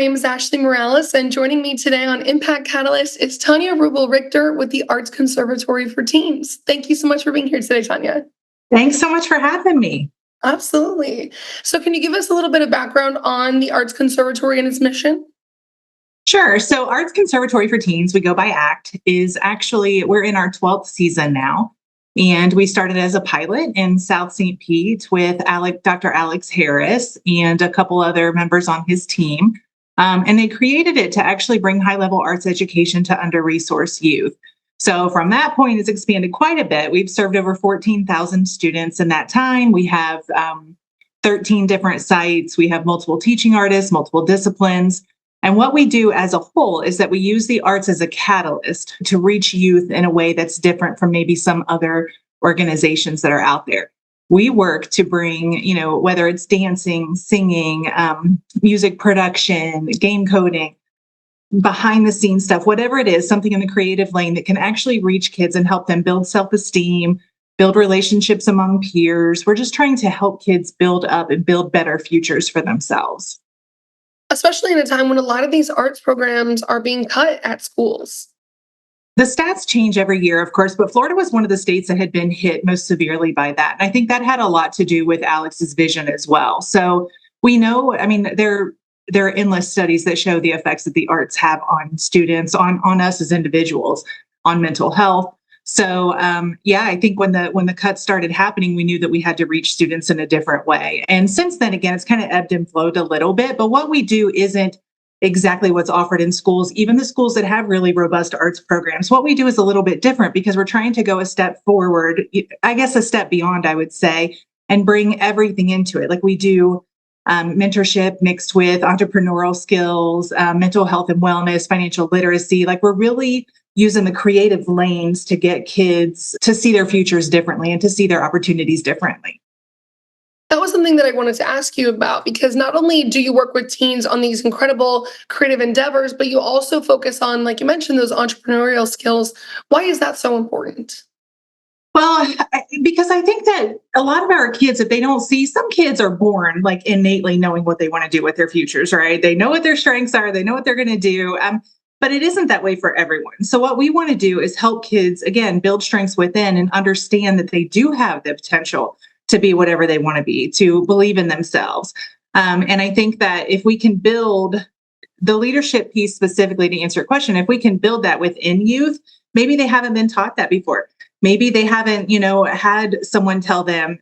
name is Ashley Morales, and joining me today on Impact Catalyst is Tonya Ruble-Richter with the Arts Conservatory for Teens. Thank you so much for being here today, Tonya. Thanks so much for having me. Absolutely. So, can you give us a little bit of background on the Arts Conservatory and its mission? Sure. So, Arts Conservatory for Teens, we go by ACT, is actually, we're in our 12th season now. And we started as a pilot in South St. Pete with Dr. Alex Harris and a couple other members on his team. And they created it to actually bring high level arts education to under-resourced youth. So from that point, it's expanded quite a bit. We've served over 14,000 students in that time. We have 13 different sites. We have multiple teaching artists, multiple disciplines. And what we do as a whole is that we use the arts as a catalyst to reach youth in a way that's different from maybe some other organizations that are out there. We work to bring, whether it's dancing, singing, music production, game coding, behind the scenes stuff, whatever it is, something in the creative lane that can actually reach kids and help them build self-esteem, build relationships among peers. We're just trying to help kids build up and build better futures for themselves. Especially in a time when a lot of these arts programs are being cut at schools. The stats change every year, of course, but Florida was one of the states that had been hit most severely by that. And I think that had a lot to do with Alex's vision as well. So we know, there are endless studies that show the effects that the arts have on students, on us as individuals, on mental health. So I think when the cuts started happening, we knew that we had to reach students in a different way. And since then, again, it's kind of ebbed and flowed a little bit. But what we do isn't exactly what's offered in schools, even the schools that have really robust arts programs. What we do is a little bit different because we're trying to go a step forward, I guess a step beyond, I would say, and bring everything into it. Like we do mentorship mixed with entrepreneurial skills, mental health and wellness, financial literacy. Like we're really using the creative lanes to get kids to see their futures differently and to see their opportunities differently. That was something that I wanted to ask you about because not only do you work with teens on these incredible creative endeavors, but you also focus on, like you mentioned, those entrepreneurial skills. Why is that so important? Well, because I think that a lot of our kids, if they don't see, some kids are born like innately knowing what they want to do with their futures, right? They know what their strengths are, they know what they're going to do. But it isn't that way for everyone. So what we want to do is help kids, again, build strengths within and understand that they do have the potential to be whatever they want to be, to believe in themselves. And I think that if we can build the leadership piece specifically to answer your question, if we can build that within youth, maybe they haven't been taught that before. Maybe they haven't, had someone tell them,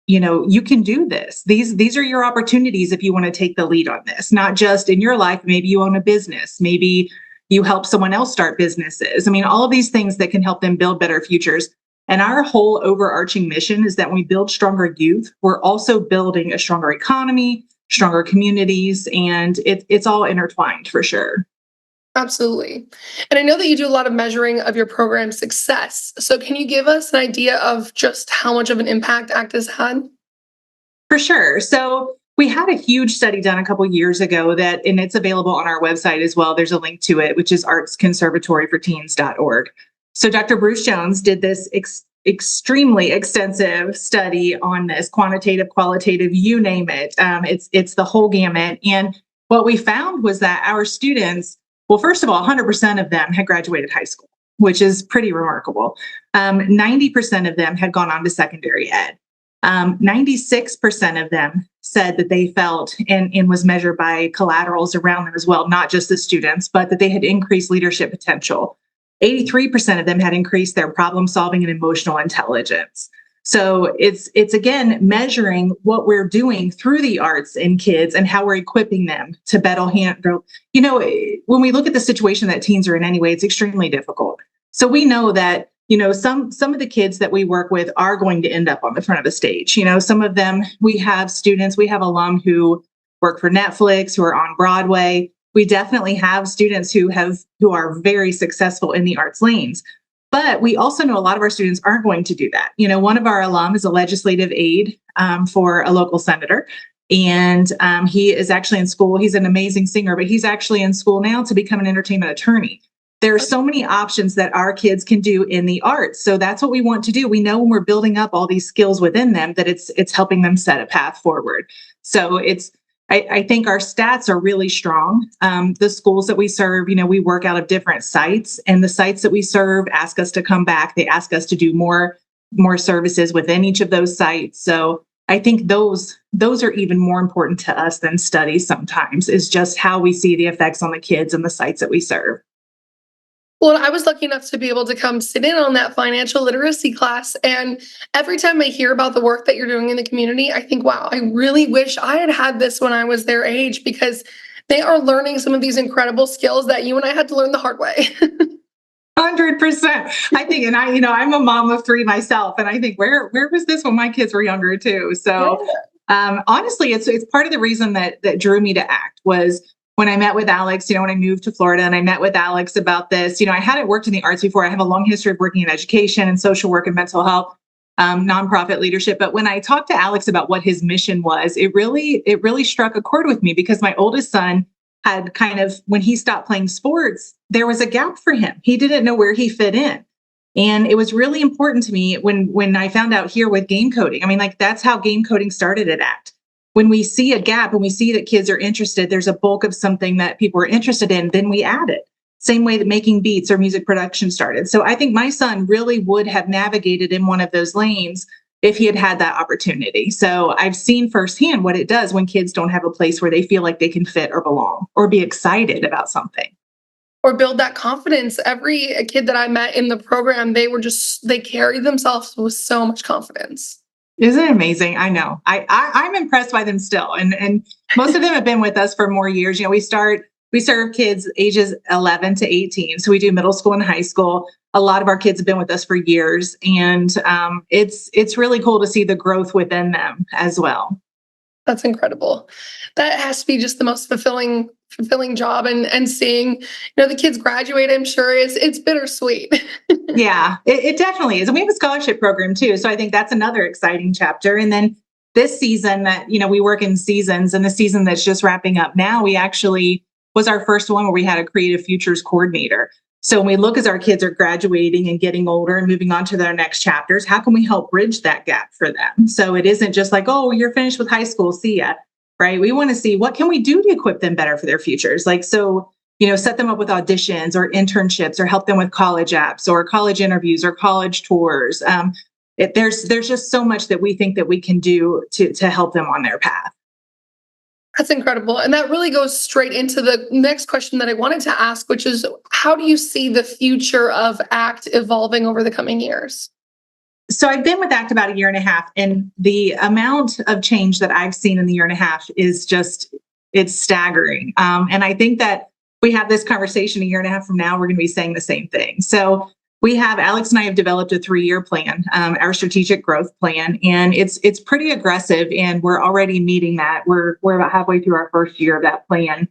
you can do this. These are your opportunities if you want to take the lead on this, not just in your life. Maybe you own a business. Maybe you help someone else start businesses. All of these things that can help them build better futures. And our whole overarching mission is that when we build stronger youth, we're also building a stronger economy, stronger communities, and it's all intertwined for sure. Absolutely. And I know that you do a lot of measuring of your program success. So can you give us an idea of just how much of an impact ACT has had? For sure. So we had a huge study done a couple years ago and it's available on our website as well. There's a link to it, which is artsconservatoryforteens.org. So Dr. Bruce Jones did this extremely extensive study on this, quantitative, qualitative, you name it. It's the whole gamut. And what we found was that our students, well, first of all, 100% of them had graduated high school, which is pretty remarkable. 90% of them had gone on to secondary ed. 96% of them said that they felt and was measured by collaterals around them as well, not just the students, but that they had increased leadership potential. 83% of them had increased their problem solving and emotional intelligence. So it's again measuring what we're doing through the arts in kids and how we're equipping them to better handle. When we look at the situation that teens are in anyway, it's extremely difficult. So we know that some of the kids that we work with are going to end up on the front of the stage. Some of them, we have alum who work for Netflix, who are on Broadway. We definitely have students who are very successful in the arts lanes. But we also know a lot of our students aren't going to do that. One of our alum is a legislative aide for a local senator. And he is actually in school. He's an amazing singer, but he's actually in school now to become an entertainment attorney. There are so many options that our kids can do in the arts. So that's what we want to do. We know when we're building up all these skills within them that it's helping them set a path forward. So it's I think our stats are really strong. The schools that we serve, we work out of different sites, and the sites that we serve ask us to come back. They ask us to do more services within each of those sites. So I think those are even more important to us than studies sometimes, is just how we see the effects on the kids and the sites that we serve. Well, I was lucky enough to be able to come sit in on that financial literacy class. And every time I hear about the work that you're doing in the community, I think, wow, I really wish I had had this when I was their age, because they are learning some of these incredible skills that you and I had to learn the hard way. 100%. I think, and I'm a mom of three myself, and I think where was this when my kids were younger too? Yeah. So, honestly, it's part of the reason that drew me to ACT was when I met with Alex. When I moved to Florida, and I met with Alex about this. I hadn't worked in the arts before. I have a long history of working in education and social work and mental health, nonprofit leadership. But when I talked to Alex about what his mission was, it really struck a chord with me, because my oldest son had kind of, when he stopped playing sports, there was a gap for him. He didn't know where he fit in. And it was really important to me when I found out here with game coding. I mean, like, that's how game coding started at ACT. When we see a gap and we see that kids are interested, there's a bulk of something that people are interested in, then we add it. Same way that making beats or music production started. So I think my son really would have navigated in one of those lanes if he had had that opportunity. So I've seen firsthand what it does when kids don't have a place where they feel like they can fit or belong or be excited about something. Or build that confidence. Every kid that I met in the program, they carried themselves with so much confidence. Isn't it amazing? I know. I'm impressed by them still. And most of them have been with us for more years. We serve kids ages 11 to 18. So we do middle school and high school. A lot of our kids have been with us for years. And it's really cool to see the growth within them as well. That's incredible. That has to be just the most fulfilling job, and seeing, the kids graduate, I'm sure it's bittersweet. Yeah, it definitely is. And we have a scholarship program too. So I think that's another exciting chapter. And then this season that, we work in seasons, and the season that's just wrapping up now, we actually was our first one where we had a creative futures coordinator. So when we look as our kids are graduating and getting older and moving on to their next chapters, how can we help bridge that gap for them? So it isn't just like, oh, you're finished with high school, see ya, right? We want to see what can we do to equip them better for their futures. Like, so, set them up with auditions or internships, or help them with college apps or college interviews or college tours. There's just so much that we think that we can do to help them on their path. That's incredible. And that really goes straight into the next question that I wanted to ask, which is, how do you see the future of ACT evolving over the coming years? So I've been with ACT about a year and a half, and the amount of change that I've seen in the year and a half is it's staggering. And I think that we have this conversation a year and a half from now, we're going to be saying the same thing. So Alex and I have developed a 3-year plan, our strategic growth plan, and it's pretty aggressive, and we're already meeting that. We're about halfway through our first year of that plan.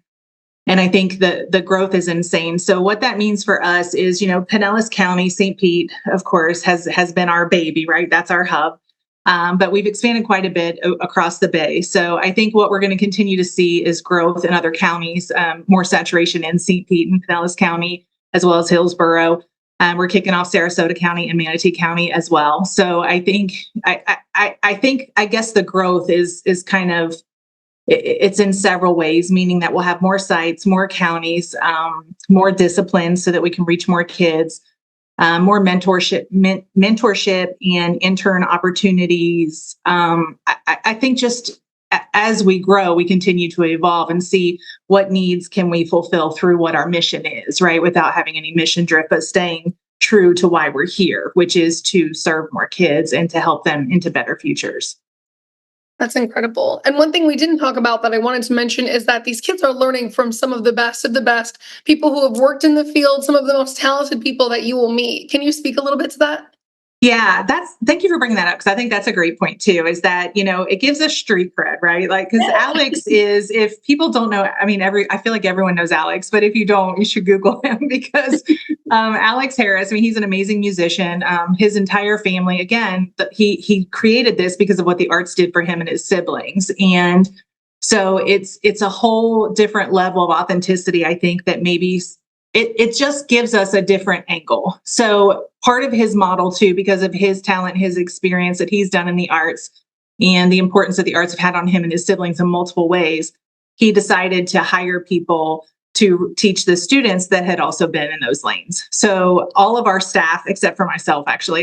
And I think the growth is insane. So what that means for us is, Pinellas County, St. Pete, of course, has been our baby, right? That's our hub. But we've expanded quite a bit across the Bay. So I think what we're going to continue to see is growth in other counties, more saturation in St. Pete and Pinellas County, as well as Hillsborough. We're kicking off Sarasota County and Manatee County as well. So I think, I guess the growth is kind of, it's in several ways, meaning that we'll have more sites, more counties, more disciplines so that we can reach more kids, more mentorship and intern opportunities. I think just as we grow, we continue to evolve and see what needs can we fulfill through what our mission is, right? Without having any mission drift, but staying true to why we're here, which is to serve more kids and to help them into better futures. That's incredible. And one thing we didn't talk about that I wanted to mention is that these kids are learning from some of the best people who have worked in the field, some of the most talented people that you will meet. Can you speak a little bit to that? Yeah, thank you for bringing that up, because I think that's a great point too, is that, it gives us street cred, right? Like, because Alex is, if people don't know, I mean, I feel like everyone knows Alex, but if you don't, you should Google him, because Alex Harris, I mean, he's an amazing musician. His entire family, again, he created this because of what the arts did for him and his siblings. And so it's a whole different level of authenticity, I think, that maybe it just gives us a different angle. So part of his model too, because of his talent, his experience that he's done in the arts, and the importance that the arts have had on him and his siblings in multiple ways, he decided to hire people to teach the students that had also been in those lanes. So all of our staff, except for myself, actually,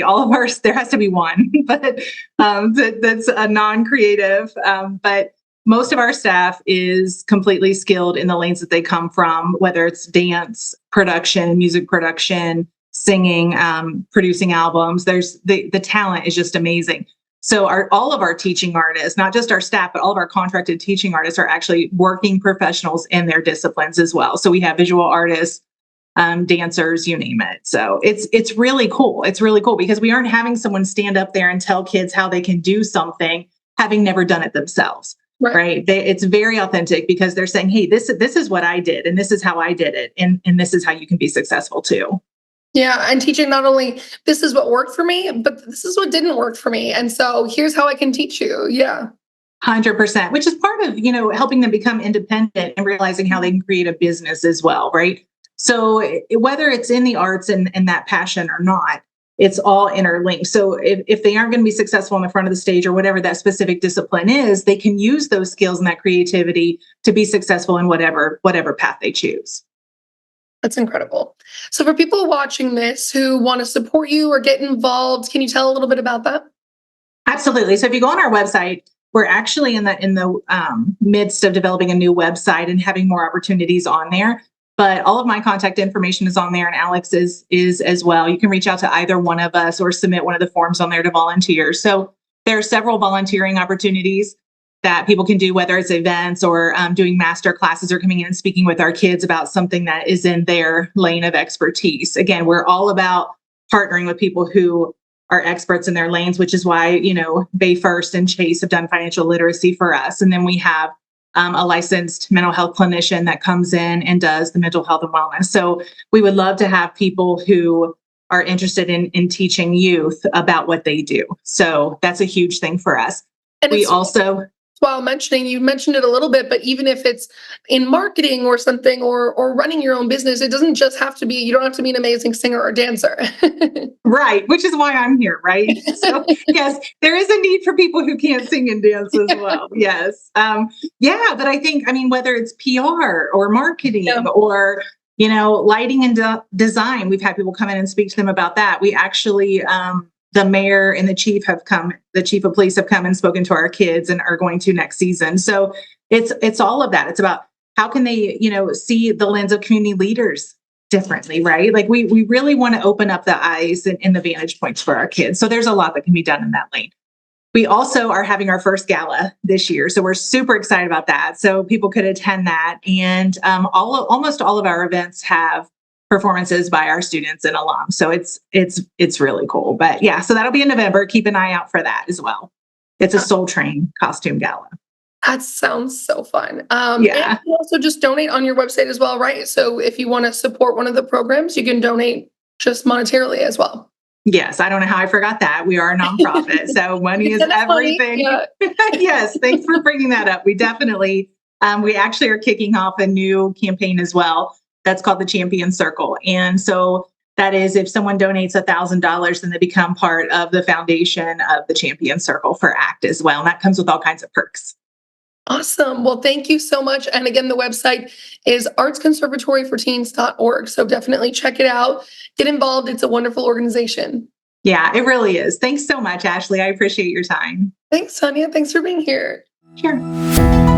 there has to be one, but that's a non-creative. But most of our staff is completely skilled in the lanes that they come from, whether it's dance production, music production, singing, producing albums. The talent is just amazing. So all of our teaching artists, not just our staff, but all of our contracted teaching artists are actually working professionals in their disciplines as well. So we have visual artists, dancers, you name it. So it's really cool. It's really cool because we aren't having someone stand up there and tell kids how they can do something, having never done it themselves. Right. It's very authentic because they're saying, hey, this is what I did and this is how I did it. And this is how you can be successful too. Yeah, and teaching not only this is what worked for me, but this is what didn't work for me. And so here's how I can teach you. Yeah. 100%, which is part of, helping them become independent and realizing how they can create a business as well, right? So whether it's in the arts and that passion or not, it's all interlinked. So if they aren't going to be successful on the front of the stage or whatever that specific discipline is, they can use those skills and that creativity to be successful in whatever path they choose. That's incredible. So for people watching this who want to support you or get involved, can you tell a little bit about that? Absolutely. So if you go on our website, we're actually in the midst of developing a new website and having more opportunities on there. But all of my contact information is on there, and Alex is as well. You can reach out to either one of us or submit one of the forms on there to volunteer. So there are several volunteering opportunities that people can do, whether it's events or doing master classes or coming in and speaking with our kids about something that is in their lane of expertise. Again, we're all about partnering with people who are experts in their lanes, which is why, Bay First and Chase have done financial literacy for us. And then we have a licensed mental health clinician that comes in and does the mental health and wellness. So we would love to have people who are interested in teaching youth about what they do. So that's a huge thing for us. And we also... While you mentioned it a little bit, but even if it's in marketing or something or running your own business, it doesn't just have to be, you don't have to be an amazing singer or dancer. Right. Which is why I'm here. Right. So yes, there is a need for people who can't sing and dance as well. Yes. But I think, whether it's PR or marketing or, lighting and design, we've had people come in and speak to them about that. We actually, the mayor and the chief of police have come and spoken to our kids and are going to next season. So it's all of that. It's about how can they, see the lens of community leaders differently, right? Like we really want to open up the eyes and the vantage points for our kids. So there's a lot that can be done in that lane. We also are having our first gala this year. So we're super excited about that. So people could attend that. And almost all of our events have performances by our students and alums. So it's really cool. But yeah, so that'll be in November. Keep an eye out for that as well. It's a Soul Train costume gala. That sounds so fun. And you also just donate on your website as well, right? So if you want to support one of the programs, you can donate just monetarily as well. Yes, I don't know how I forgot that. We are a nonprofit, so money is everything. Yeah. Yes, thanks for bringing that up. We definitely, we actually are kicking off a new campaign as well. That's called the Champion Circle. And so that is if someone donates $1,000, then they become part of the foundation of the Champion Circle for ACT as well. And that comes with all kinds of perks. Awesome. Well, thank you so much. And again, the website is artsconservatoryforteens.org. So definitely check it out. Get involved. It's a wonderful organization. Yeah, it really is. Thanks so much, Ashley. I appreciate your time. Thanks, Tonya. Thanks for being here. Sure.